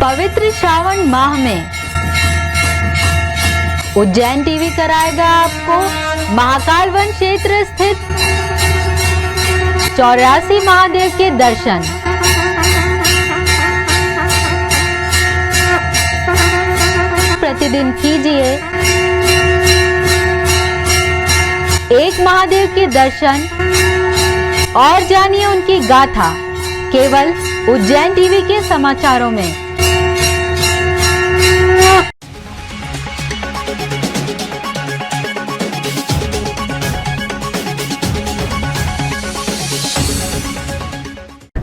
पवित्र श्रावण माह में उज्जैन टीवी कराएगा आपको महाकाल वन क्षेत्र स्थित 84 महादेव के दर्शन। प्रतिदिन कीजिए एक महादेव के दर्शन और जानिए उनकी गाथा केवल उज्जैन टीवी के समाचारों में।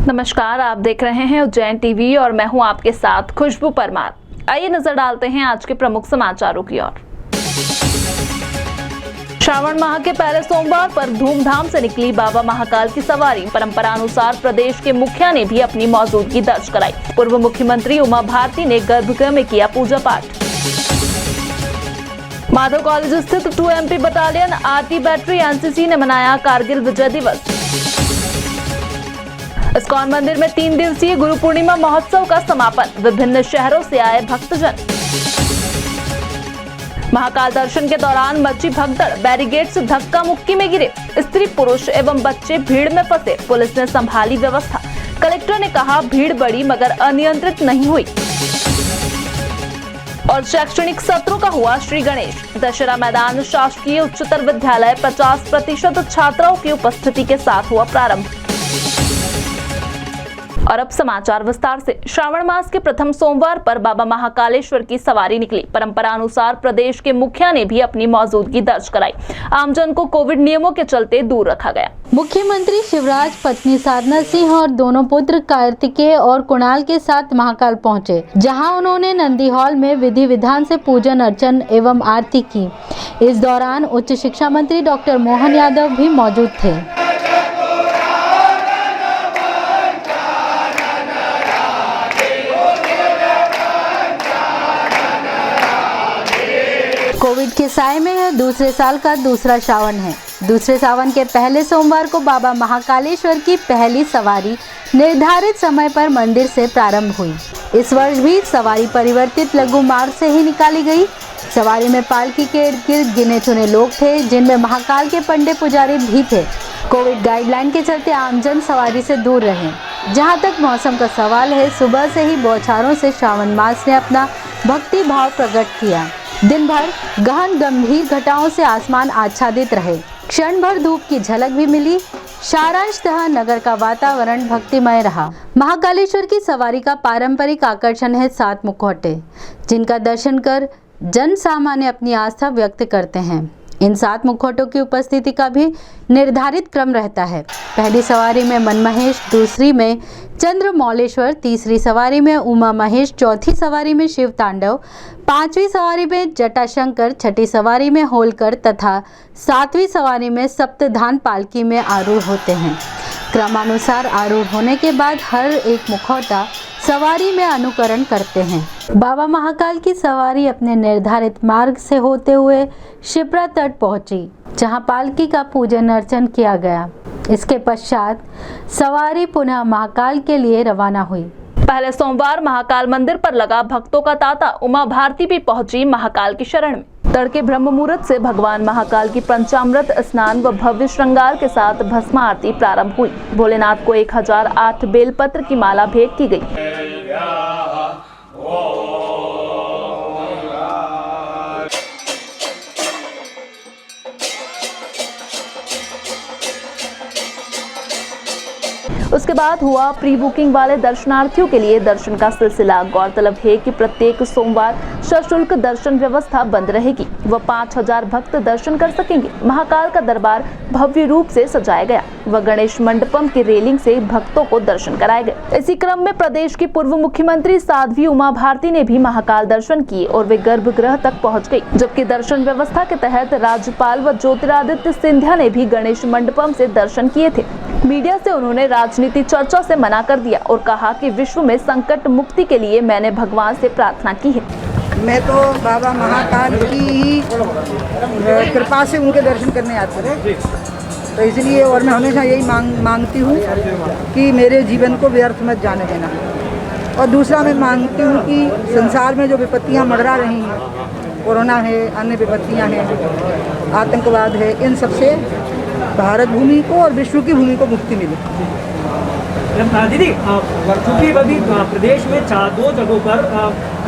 नमस्कार, आप देख रहे हैं उज्जैन टीवी और मैं हूं आपके साथ खुशबू परमार। आइए नजर डालते हैं आज के प्रमुख समाचारों की ओर। श्रावण माह के पहले सोमवार पर धूमधाम से निकली बाबा महाकाल की सवारी। परंपरानुसार प्रदेश के मुखिया ने भी अपनी मौजूदगी दर्ज कराई। पूर्व मुख्यमंत्री उमा भारती ने गर्भगृह में किया पूजा पाठ। माधव कॉलेज स्थित 2MP battalion RT battery NCC ने मनाया कारगिल विजय दिवस। इस्कॉन मंदिर में 3 दिवसीय गुरु पूर्णिमा महोत्सव का समापन। विभिन्न शहरों से आए भक्तजन। महाकाल दर्शन के दौरान मची भगदड़, बैरिकेड से धक्का मुक्की में गिरे स्त्री पुरुष एवं बच्चे भीड़ में फंसे। पुलिस ने संभाली व्यवस्था। कलेक्टर ने कहा भीड़ बढ़ी मगर अनियंत्रित नहीं हुई। और शैक्षणिक सत्रों का हुआ श्री गणेश। दशहरा मैदान शासकीय उच्चतर विद्यालय 50% छात्राओं की उपस्थिति के साथ हुआ प्रारंभ। और अब समाचार विस्तार से। श्रावण मास के प्रथम सोमवार पर बाबा महाकालेश्वर की सवारी निकली। परंपरानुसार प्रदेश के मुखिया ने भी अपनी मौजूदगी दर्ज कराई। आमजन को कोविड नियमों के चलते दूर रखा गया। मुख्यमंत्री शिवराज, पत्नी साधना सिंह और दोनों पुत्र कार्तिकेय और कुणाल के साथ महाकाल पहुंचे, जहां उन्होंने नंदी हॉल में विधि विधान से पूजन अर्चन एवं आरती की। इस दौरान उच्च शिक्षा मंत्री डॉक्टर मोहन यादव भी मौजूद थे। कोविड के साए में यह दूसरे साल का दूसरा श्रावण है। दूसरे सावन के पहले सोमवार को बाबा महाकालेश्वर की पहली सवारी निर्धारित समय पर मंदिर से प्रारंभ हुई। इस वर्ष भी सवारी परिवर्तित लघु मार्ग से ही निकाली गई। सवारी में पालकी के इर्द गिर्द गिने चुने लोग थे, जिनमें महाकाल के पंडित पुजारी भी थे। कोविड गाइडलाइन के चलते आमजन सवारी से दूर रहे। जहां तक मौसम का सवाल है, सुबह से ही बौछारों से श्रावण मास ने अपना भक्ति भाव प्रकट किया। दिन भर गहन गंभीर घटाओं से आसमान आच्छादित रहे। क्षण भर धूप की झलक भी मिली। सारांशतः नगर का वातावरण भक्तिमय रहा। महाकालेश्वर की सवारी का पारंपरिक आकर्षण है 7 मुखौटे, जिनका दर्शन कर जन सामान्य अपनी आस्था व्यक्त करते हैं। इन 7 मुखौटों की उपस्थिति का भी निर्धारित क्रम रहता है। पहली सवारी में मनमहेश, दूसरी में चंद्रमौलेश्वर, तीसरी सवारी में उमा महेश, चौथी सवारी में शिव तांडव, 5वीं सवारी में जटाशंकर, छठी सवारी में होलकर तथा 7वीं सवारी में सप्तधान पालकी में आरूढ़ होते हैं। क्रमानुसार आरूढ़ होने के बाद हर एक मुखौटा सवारी में अनुकरण करते हैं। बाबा महाकाल की सवारी अपने निर्धारित मार्ग से होते हुए शिप्रा तट पहुंची, जहां पालकी का पूजन अर्चन किया गया। इसके पश्चात सवारी पुनः महाकाल के लिए रवाना हुई। पहले सोमवार महाकाल मंदिर पर लगा भक्तों का तांता। उमा भारती भी पहुंची महाकाल की शरण में। तड़के ब्रह्म मुहूर्त से भगवान महाकाल की पंचामृत स्नान व भव्य श्रृंगार के साथ भस्म आरती प्रारंभ हुई। भोलेनाथ को 1008 बेलपत्र की माला भेंट की गई। उसके बाद हुआ प्री बुकिंग वाले दर्शनार्थियों के लिए दर्शन का सिलसिला। गौरतलब है कि प्रत्येक सोमवार सशुल्क दर्शन व्यवस्था बंद रहेगी व 5000 भक्त दर्शन कर सकेंगे। महाकाल का दरबार भव्य रूप से सजाया गया व गणेश मंडपम की रेलिंग से भक्तों को दर्शन कराए गए। इसी क्रम में प्रदेश की पूर्व मुख्यमंत्री साध्वी उमा भारती ने भी महाकाल दर्शन किए और वे गर्भगृह तक पहुँच गयी, जबकि दर्शन व्यवस्था के तहत राज्यपाल व ज्योतिरादित्य सिंधिया ने भी गणेश मंडपम से दर्शन किए थे। मीडिया से उन्होंने राजनीति चर्चा से मना कर दिया और कहा कि विश्व में संकट मुक्ति के लिए मैंने भगवान से प्रार्थना की है। मैं तो बाबा महाकाल की ही कृपा से उनके दर्शन करने आती हूँ, तो इसलिए और मैं हमेशा यही मांगती हूँ कि मेरे जीवन को व्यर्थ मत जाने देना। और दूसरा मैं मानती हूँ कि संसार में जो विपत्तियाँ मंडरा रही हैं, कोरोना है, अन्य विपत्तियाँ हैं, आतंकवाद है, इन सबसे भारत भूमि को और विश्व की भूमि को मुक्ति मिले। दीदी, चूँकि अभी प्रदेश में 2 जगहों पर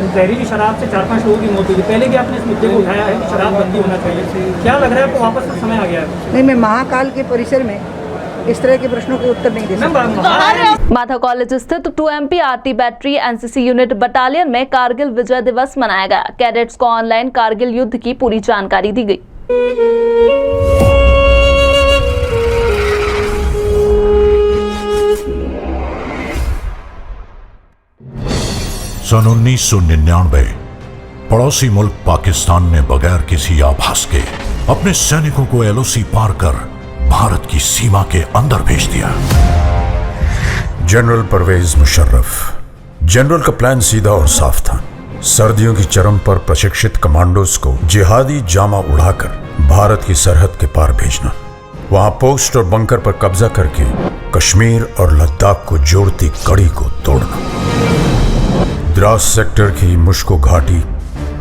जहरीली शराब से 4-5 लोगों की मौत हुई। पहले भी आपने इस मुद्दे को उठाया है कि शराब बंदी होना चाहिए, क्या लग रहा है आपको वापस समय आ गया है? नहीं, मैं महाकाल के परिसर में इस तरह के प्रश्नों के उत्तर नहीं दे सकता। माधा कॉलेज स्थित 2MP RT battery NCC unit battalion में कारगिल विजय दिवस मनाया गया। कैडेट्स को ऑनलाइन कारगिल युद्ध की पूरी जानकारी दी गई। सन 1999 पड़ोसी मुल्क पाकिस्तान ने बगैर किसी आभास के अपने सैनिकों को LOC पार कर भारत की सीमा के अंदर भेज दिया। जनरल परवेज मुशर्रफ। जनरल का प्लान सीधा और साफ था, सर्दियों की चरम पर प्रशिक्षित कमांडोज को जिहादी जामा उड़ाकर भारत की सरहद के पार भेजना, वहां पोस्ट और बंकर पर कब्जा करके कश्मीर और लद्दाख को जोड़ती कड़ी को तोड़ना। द्रास सेक्टर की मुश्को घाटी,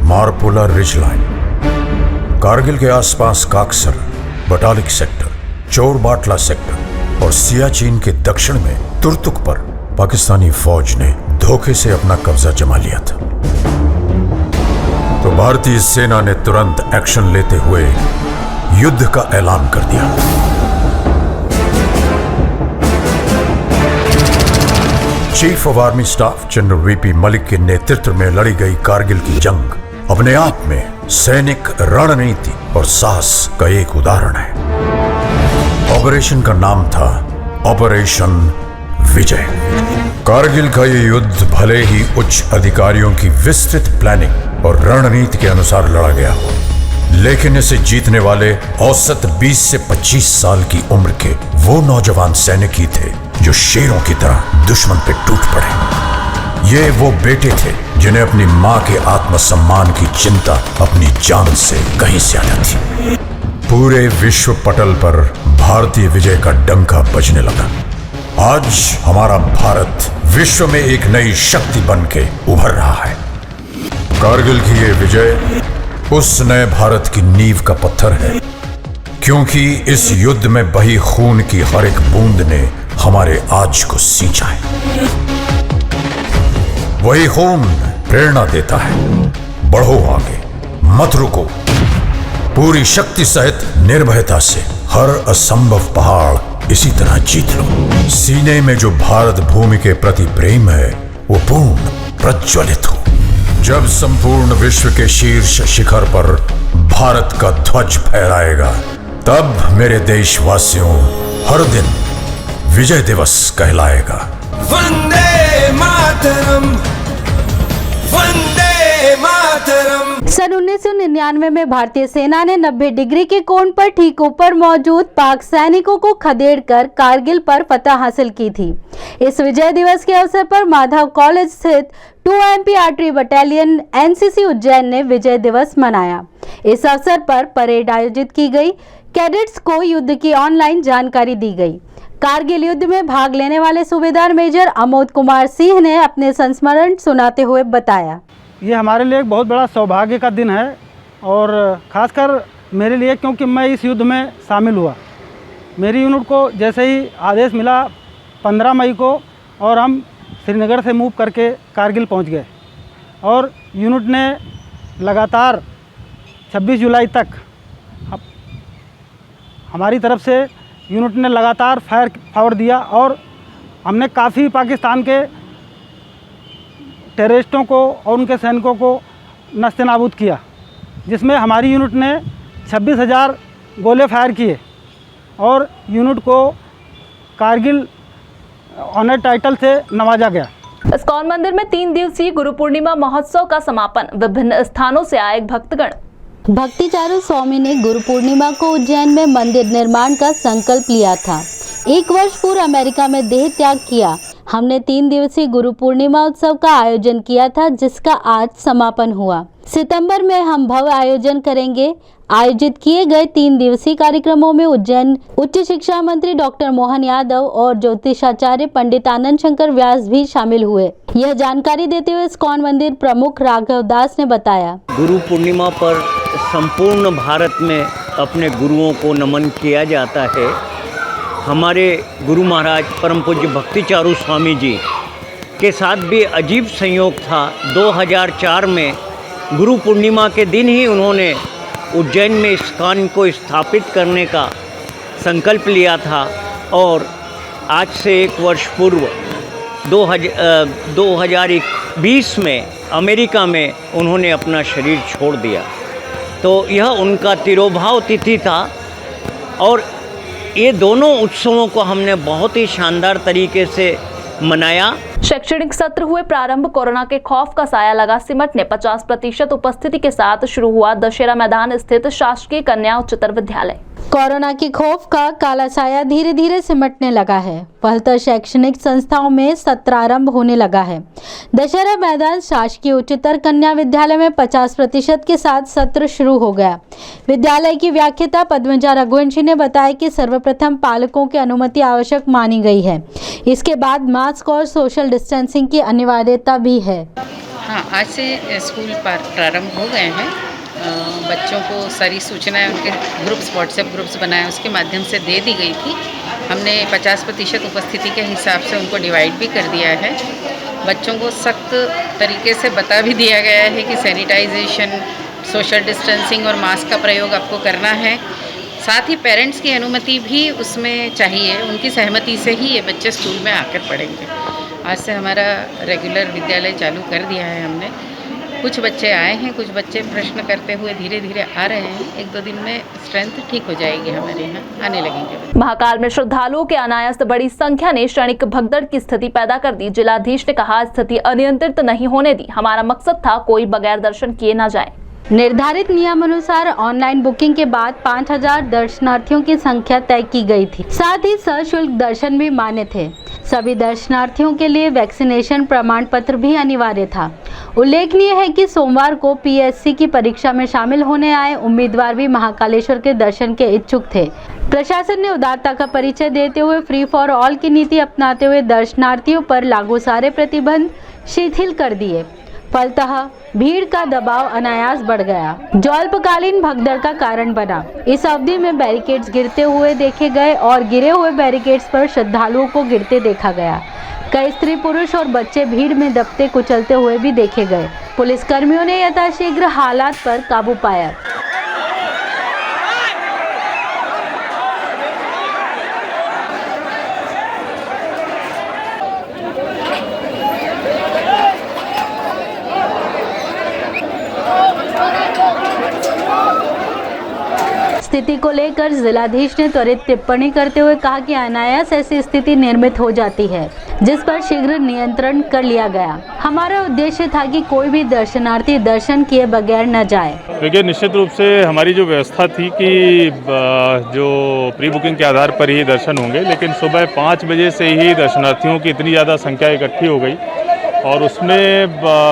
मारपोला रिज लाइन, कारगिल के आसपास काकसर, बटालिक सेक्टर, चोर बाटला सेक्टर और सियाचिन के दक्षिण में तुर्तुक पर पाकिस्तानी फौज ने धोखे से अपना कब्जा जमा लिया था। तो भारतीय सेना ने तुरंत एक्शन लेते हुए युद्ध का ऐलान कर दिया। Chief of army staff general VP Malik के नेतृत्व में लड़ी गई कारगिल की जंग अपने आप में सैनिक रणनीति और साहस का एक उदाहरण है। ऑपरेशन का नाम था ऑपरेशन विजय। कारगिल का ये युद्ध भले ही उच्च अधिकारियों की विस्तृत प्लानिंग और रणनीति के अनुसार लड़ा गया हो, लेकिन इसे जीतने वाले औसत 20 से 25 साल की उम्र के वो नौजवान सैनिक ही थे जो शेरों की तरह दुश्मन पे टूट पड़े। ये वो बेटे थे जिन्हें अपनी मां के आत्मसम्मान की चिंता अपनी जान से कहीं ज्यादा थी। पूरे विश्व पटल पर भारतीय विजय का डंका बजने लगा। आज हमारा भारत विश्व में एक नई शक्ति बन के उभर रहा है। कारगिल की ये विजय उस नए भारत की नींव का पत्थर है, क्योंकि इस युद्ध में बही खून की हर एक बूंद ने हमारे आज को सींचा है। वही खून प्रेरणा देता है, बढ़ो आगे, मत रुको, पूरी शक्ति सहित निर्भयता से हर असंभव पहाड़ इसी तरह जीत लो। सीने में जो भारत भूमि के प्रति प्रेम है वो पूर्ण प्रज्वलित हो। जब संपूर्ण विश्व के शीर्ष शिखर पर भारत का ध्वज फहराएगा, तब मेरे देशवासियों हर दिन विजय दिवस कहलाएगा। वंदे मातरम, वंदे मातरम। सन 1999 में भारतीय सेना ने 90 डिग्री के कोण पर ठीक ऊपर मौजूद पाक सैनिकों को खदेड़कर कारगिल पर फतह हासिल की थी। इस विजय दिवस के अवसर पर माधव कॉलेज स्थित 2MP artery battalion NCC Ujjain ने विजय दिवस मनाया। इस अवसर पर परेड आयोजित की गई। कैडेट्स को युद्ध की ऑनलाइन जानकारी दी गई। कारगिल युद्ध में भाग लेने वाले सूबेदार मेजर अमोद कुमार सिंह ने अपने संस्मरण सुनाते हुए बताया, ये हमारे लिए एक बहुत बड़ा सौभाग्य का दिन है और ख़ासकर मेरे लिए, क्योंकि मैं इस युद्ध में शामिल हुआ। मेरी यूनिट को जैसे ही आदेश मिला 15 मई को, और हम श्रीनगर से मूव करके कारगिल पहुंच गए और यूनिट ने लगातार 26 जुलाई तक हमारी तरफ से यूनिट ने लगातार फायर पावर दिया और हमने काफ़ी पाकिस्तान के टेररिस्टों को और उनके सैनिकों को नस्ते-नाबूद किया, जिसमें हमारी यूनिट ने 26,000 गोले फायर किए और यूनिट को कारगिल ऑनर टाइटल से नवाजा गया। इस्कॉन मंदिर में 3 दिवसीय गुरु पूर्णिमा महोत्सव का समापन। विभिन्न स्थानों से आए भक्तगण। भक्तिचारू स्वामी ने गुरु पूर्णिमा को उज्जैन में मंदिर निर्माण का संकल्प लिया था। 1 वर्ष पूर्व अमेरिका में देह त्याग किया। हमने 3 दिवसीय गुरु पूर्णिमा उत्सव का आयोजन किया था, जिसका आज समापन हुआ। सितंबर में हम भव्य आयोजन करेंगे। आयोजित किए गए 3 दिवसीय कार्यक्रमों में उज्जैन उच्च शिक्षा मंत्री डॉक्टर मोहन यादव और ज्योतिषाचार्य पंडित आनंद शंकर व्यास भी शामिल हुए। यह जानकारी देते हुए इस्कॉन मंदिर प्रमुख राघव दास ने बताया, गुरु पूर्णिमा पर संपूर्ण भारत में अपने गुरुओं को नमन किया जाता है। हमारे गुरु महाराज परम पूज्य भक्ति चारू स्वामी जी के साथ भी अजीब संयोग था। 2004 में गुरु पूर्णिमा के दिन ही उन्होंने उज्जैन में इस्कॉन को स्थापित करने का संकल्प लिया था और आज से 1 वर्ष पूर्व 2020 में अमेरिका में उन्होंने अपना शरीर छोड़ दिया। तो यह उनका तिरोभाव तिथि था और ये दोनों उत्सवों को हमने बहुत ही शानदार तरीके से मनाया। शैक्षणिक सत्र हुए प्रारंभ। कोरोना के खौफ का साया लगा सिमटने 50% उपस्थिति के साथ शुरू हुआ दशहरा मैदान स्थित शासकीय कन्या उच्चतर विद्यालय। कोरोना के खौफ का काला साया धीरे धीरे सिमटने लगा है। फलतः शैक्षणिक संस्थाओं में सत्र आरंभ होने लगा है। दशहरा मैदान शासकीय उच्चतर कन्या विद्यालय में 50% के साथ सत्र शुरू हो गया। विद्यालय की व्याख्याता पद्मजा रघुवंशी ने बताया कि सर्वप्रथम पालकों की अनुमति आवश्यक मानी गई है। इसके बाद मास्क और सोशल डिस्टेंसिंग की अनिवार्यता भी है। हाँ, आज से स्कूल प्रारंभ हो गए हैं। बच्चों को सारी सूचनाएं उनके ग्रुप्स, व्हाट्सएप ग्रुप्स बनाए, उसके माध्यम से दे दी गई थी। हमने 50% उपस्थिति के हिसाब से उनको डिवाइड भी कर दिया है। बच्चों को सख्त तरीके से बता भी दिया गया है कि सैनिटाइजेशन, सोशल डिस्टेंसिंग और मास्क का प्रयोग आपको करना है। साथ ही पेरेंट्स की अनुमति भी उसमें चाहिए, उनकी सहमति से ही ये बच्चे स्कूल में आकर पढ़ेंगे। आज से हमारा रेगुलर विद्यालय चालू कर दिया है हमने। कुछ बच्चे आए हैं, कुछ बच्चे प्रश्न करते हुए धीरे धीरे आ रहे हैं। 1-2 दिन में स्ट्रेंथ ठीक हो जाएगी, हमारे यहाँ आने लगेंगे। महाकाल में श्रद्धालुओं के अनायास बड़ी संख्या ने क्षणिक भगदड़ की स्थिति पैदा कर दी। जिलाधीश ने कहा, स्थिति अनियंत्रित नहीं होने दी। हमारा मकसद था कोई बगैर दर्शन किए न जाए। निर्धारित नियमानुसार ऑनलाइन बुकिंग के बाद 5000 दर्शनार्थियों की संख्या तय की गई थी। साथ ही सशुल्क दर्शन भी मान्य थे। सभी दर्शनार्थियों के लिए वैक्सीनेशन प्रमाण पत्र भी अनिवार्य था। उल्लेखनीय है कि सोमवार को पीएससी की परीक्षा में शामिल होने आए उम्मीदवार भी महाकालेश्वर के दर्शन के इच्छुक थे। प्रशासन ने उदारता का परिचय देते हुए फ्री फॉर ऑल की नीति अपनाते हुए दर्शनार्थियों पर लागू सारे प्रतिबंध शिथिल कर दिए। फलतः भीड़ का दबाव अनायास बढ़ गया, जो अल्पकालीन भगदड़ का कारण बना। इस अवधि में बैरिकेड्स गिरते हुए देखे गए और गिरे हुए बैरिकेड्स पर श्रद्धालुओं को गिरते देखा गया। कई स्त्री पुरुष और बच्चे भीड़ में दबते कुचलते हुए भी देखे गए। पुलिसकर्मियों ने यथाशीघ्र हालात पर काबू पाया। स्थिति को लेकर जिलाधीश ने त्वरित टिप्पणी करते हुए कहा कि अनायास ऐसी स्थिति निर्मित हो जाती है, जिस पर शीघ्र नियंत्रण कर लिया गया। हमारा उद्देश्य था कि कोई भी दर्शनार्थी दर्शन किए बगैर न जाए। देखिए, निश्चित रूप से हमारी जो व्यवस्था थी कि जो प्री बुकिंग के आधार पर ही दर्शन होंगे, लेकिन सुबह 5 बजे से ही दर्शनार्थियों की इतनी ज़्यादा संख्या इकट्ठी हो गई और उसमें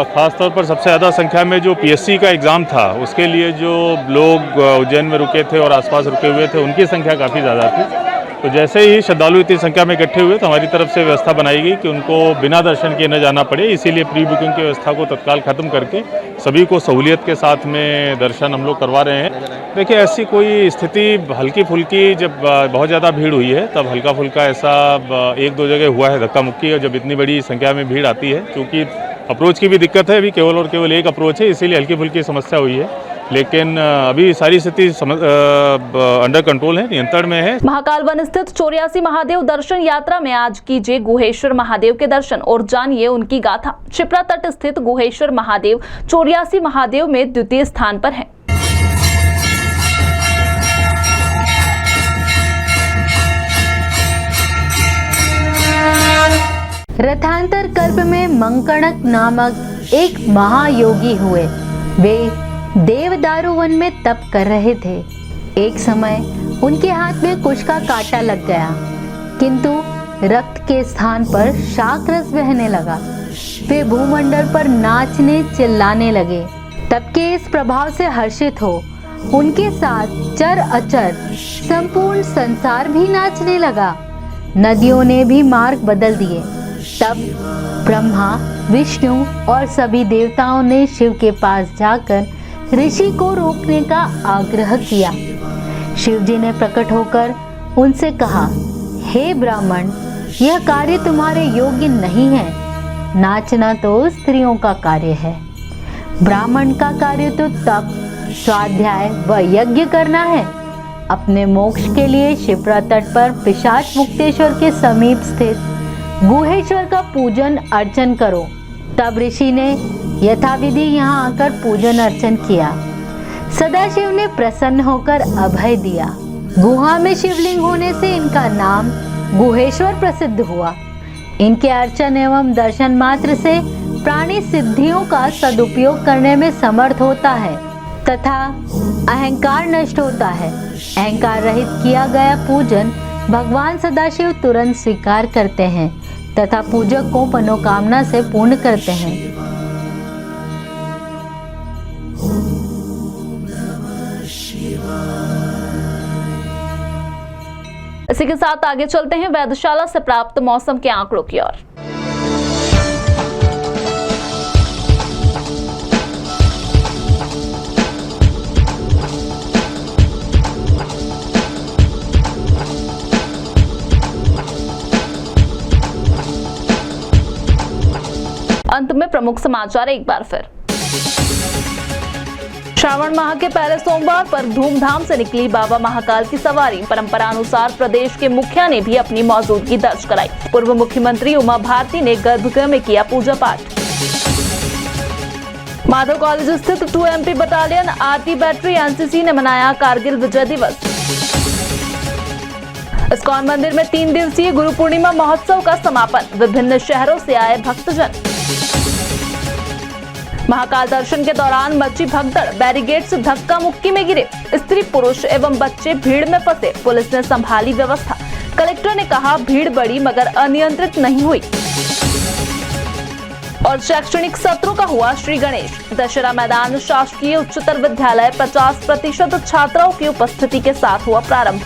ख़ास तौर पर सबसे ज़्यादा संख्या में जो पीएससी का एग्ज़ाम था उसके लिए जो लोग उज्जैन में रुके थे और आसपास रुके हुए थे, उनकी संख्या काफ़ी ज़्यादा थी। तो जैसे ही श्रद्धालु इतनी संख्या में इकट्ठे हुए तो हमारी तरफ से व्यवस्था बनाई गई कि उनको बिना दर्शन किए न जाना पड़े। इसीलिए प्री बुकिंग की व्यवस्था को तत्काल ख़त्म करके सभी को सहूलियत के साथ में दर्शन हम लोग करवा रहे हैं। देखिए, ऐसी कोई स्थिति हल्की फुल्की, जब बहुत ज़्यादा भीड़ हुई है तब हल्का फुल्का ऐसा 1-2 जगह हुआ है धक्का मुक्की, और जब इतनी बड़ी संख्या में भीड़ आती है, क्योंकि अप्रोच की भी दिक्कत है, अभी केवल और केवल एक अप्रोच है, इसीलिए हल्की फुल्की समस्या हुई है। लेकिन अभी सारी स्थिति अंडर कंट्रोल है, नियंत्रण में है। महाकाल वन स्थित 84 महादेव दर्शन यात्रा में आज कीजिए गुहेश्वर महादेव के दर्शन और जानिए उनकी गाथा। शिप्रा तट स्थित गुहेश्वर महादेव 84 महादेव में द्वितीय स्थान पर है। रथांतर कल्प में मंकणक नामक एक महायोगी हुए। वे देवदारू वन में तप कर रहे थे। एक समय उनके हाथ में कुश का कांटा लग गया, किंतु रक्त के स्थान पर शाक रस बहने लगा। वे भूमंडल पर नाचने चिल्लाने लगे। तप के इस प्रभाव से हर्षित हो उनके साथ चर अचर संपूर्ण संसार भी नाचने लगा। नदियों ने भी मार्ग बदल दिए। तब ब्रह्मा, विष्णु और सभी देवताओं ने शिव के पास जाकर ऋषि को रोकने का आग्रह किया। शिव जी ने प्रकट होकर उनसे कहा, हे ब्राह्मण, यह कार्य तुम्हारे योग्य नहीं है। नाचना तो स्त्रियों का कार्य है। ब्राह्मण का कार्य तो तप, स्वाध्याय व यज्ञ करना है। अपने मोक्ष के लिए शिप्रा तट पर पिशाच मुक्तेश्वर के समीप स्थित गुहेश्वर का पूजन अर्चन करो। तब ऋषि ने यथाविधि यहाँ आकर पूजन अर्चन किया। सदाशिव ने प्रसन्न होकर अभय दिया। गुहा में शिवलिंग होने से इनका नाम गुहेश्वर प्रसिद्ध हुआ। इनके अर्चन एवं दर्शन मात्र से प्राणी सिद्धियों का सदुपयोग करने में समर्थ होता है तथा अहंकार नष्ट होता है। अहंकार रहित किया गया पूजन भगवान सदाशिव तुरंत स्वीकार करते हैं तथा पूजक को मनोकामना से पूर्ण करते हैं। इसी के साथ आगे चलते हैं वेधशाला से प्राप्त मौसम के आंकड़ों की ओर। अंत में प्रमुख समाचार एक बार फिर। श्रावण माह के पहले सोमवार पर धूमधाम से निकली बाबा महाकाल की सवारी। परंपरा अनुसार प्रदेश के मुखिया ने भी अपनी मौजूदगी दर्ज कराई। पूर्व मुख्यमंत्री उमा भारती ने गर्भगृह में किया पूजा पाठ। माधव कॉलेज स्थित 2MP battalion RT battery NCC ने मनाया कारगिल विजय दिवस। इस्कॉन मंदिर में 3 दिवसीय गुरु पूर्णिमा महोत्सव का समापन। विभिन्न शहरों से आए भक्तजन। महाकाल दर्शन के दौरान मची भगदड़। बैरिकेड से धक्का मुक्की में गिरे स्त्री, पुरुष एवं बच्चे भीड़ में फंसे। पुलिस ने संभाली व्यवस्था। कलेक्टर ने कहा, भीड़ बढ़ी मगर अनियंत्रित नहीं हुई। और शैक्षणिक सत्रों का हुआ श्री गणेश। दशहरा मैदान शासकीय उच्चतर विद्यालय 50% छात्राओं की उपस्थिति के साथ हुआ प्रारंभ।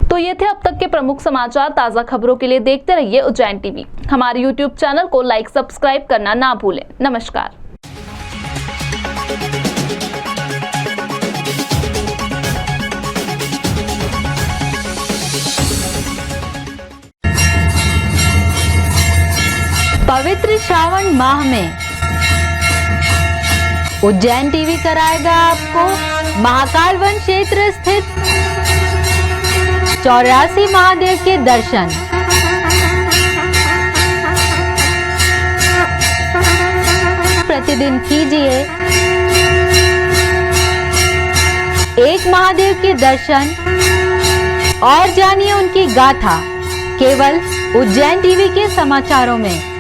तो ये थे अब तक के प्रमुख समाचार। ताजा खबरों के लिए देखते रहिए उज्जैन टीवी। हमारे YouTube चैनल को लाइक, सब्सक्राइब करना ना भूलें। नमस्कार। पवित्र श्रावण माह में उज्जैन टीवी कराएगा आपको महाकाल वन क्षेत्र स्थित 84 महादेव के दर्शन। प्रतिदिन कीजिए एक महादेव के दर्शन और जानिए उनकी गाथा केवल उज्जैन टीवी के समाचारों में।